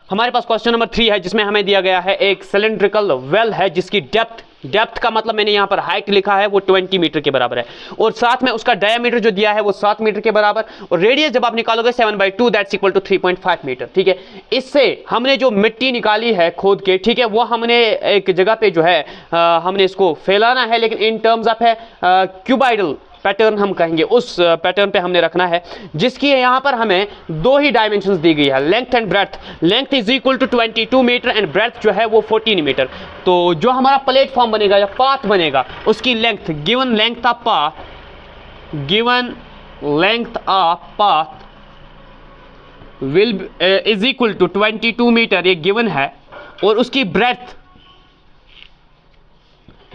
हमारे पास question number 3 है जिसमें हमें दिया गया है एक सिलेंड्रिकल वेल है जिसकी डेप्थ का मतलब मैंने यहाँ पर हाइट लिखा है वो 20 मीटर के बराबर है और साथ में उसका डायमीटर जो दिया है वो 7 मीटर के बराबर और रेडियस जब आप निकालोगे 7/2 दैट्स इक्वल टू 3.5 मीटर। ठीक है, इससे हमने जो मिट्टी निकाली है खोद के, ठीक है, वो हमने एक जगह पे जो है हमने इसको फैलाना है, लेकिन इन टर्म्स ऑफ है क्यूबाइडल पैटर्न हम कहेंगे, उस पैटर्न पे हमने रखना है जिसकी यहाँ पर हमें दो ही डायमेंशंस दी गई है, length and breadth. Length is equal to 22 metre and breadth जो है वो 14 मीटर। तो जो हमारा प्लेटफॉर्म बनेगा या पाथ बनेगा उसकी length given length of path will is equal to 22 metre, ये गिवन है, और उसकी ब्रेड्थ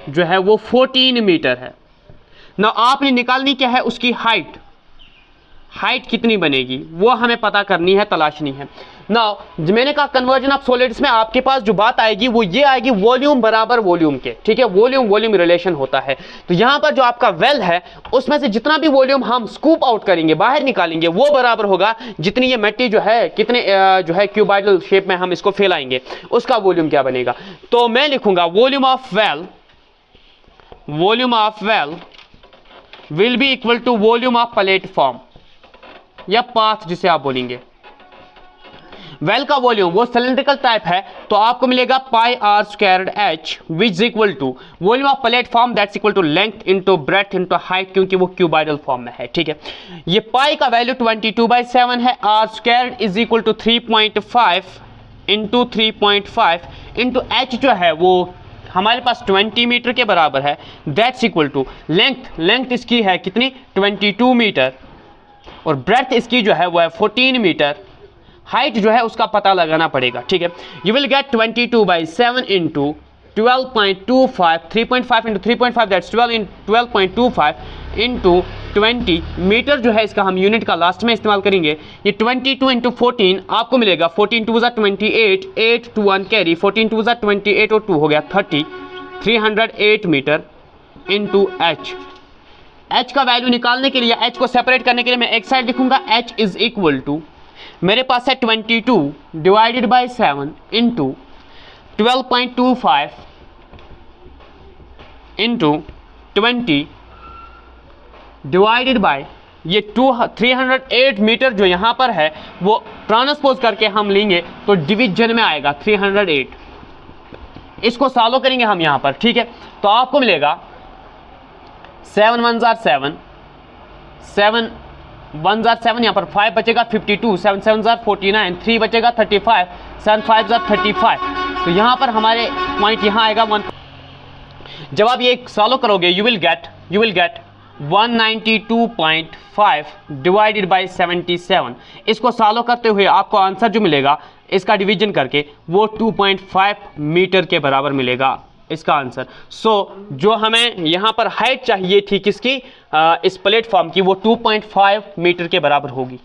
जो है वो 14 मीटर है ना। आपने निकालनी क्या है, उसकी हाइट कितनी बनेगी वो हमें पता करनी है, तलाशनी है ना। मैंने कहा कन्वर्जन ऑफ सॉलिड्स में आपके पास जो बात आएगी वो ये आएगी वॉल्यूम बराबर वॉल्यूम के, ठीक है, वॉल्यूम रिलेशन होता है। तो यहां पर जो आपका वेल है उसमें से जितना भी वॉल्यूम हम स्कूप आउट करेंगे, बाहर निकालेंगे, वो बराबर होगा जितनी ये मिट्टी जो है कितने जो है क्यूबाइडल शेप में हम इसको फैलाएंगे, उसका वॉल्यूम क्या बनेगा। तो मैं लिखूंगा volume of well will be equal to volume of platform या पाथ जिसे आप बोलेंगे। वेल का वॉल्यूम वो सिलेंड्रिकल टाइप है तो आपको मिलेगा pi r squared h which is equal to volume of platform that's equal to length into breadth into height, क्योंकि वो क्यूबाइडल फॉर्म में है। ठीक है, ये पाई का वैल्यू 22/7 है, R squared is equal to 3.5 into 3.5 into H जो है वो हमारे पास 20 मीटर के बराबर है, दैट्स इक्वल टू लेंथ इसकी है कितनी 22 मीटर और ब्रेड्थ इसकी जो है वो है 14 मीटर, हाइट जो है उसका पता लगाना पड़ेगा। ठीक है, you will get 22/7 into 12.25, 3.5 into 3.5 that's 12.25 into 20 metre जो है इसका हम यूनिट का लास्ट में इस्तेमाल करेंगे। ये 22 इंटू 14 आपको मिलेगा 14 2 ज़ा 28, 8 to 1 कैरी, 14 2 ज़ा 28 और 2 हो गया 30, 308 मीटर इंटू एच का वैल्यू निकालने के लिए, एच को सेपरेट करने के लिए मैं एक साइड लिखूंगा एच इज इक्वल टू मेरे पास है 22 divided by 7 into 12.25 into 20 divided by ये 308 मीटर जो यहाँ पर है वो ट्रांसपोज करके हम लेंगे तो डिवीजन में आएगा 308। इसको सॉल्व करेंगे हम यहाँ पर। ठीक है, तो आपको मिलेगा 7 1 ज़ा 7, 7 1 ज़ा 7, यहाँ पर 5 बचेगा 52, 7 7 ज़ा 49, 3 बचेगा 35, 7 5 ज़ा 35। तो यहाँ पर हमारे पॉइंट यहाँ आएगा 1। जब आप ये सॉल्व करोगे you will gate 192.5 divided by 77। इसको सॉल्व करते हुए आपको आंसर जो मिलेगा इसका डिवीजन करके वो 2.5 मीटर के बराबर मिलेगा इसका आंसर। सो जो हमें यहाँ पर हाइट चाहिए थी किसकी, इस प्लेटफॉर्म की, वो 2.5 मीटर के बराबर होगी।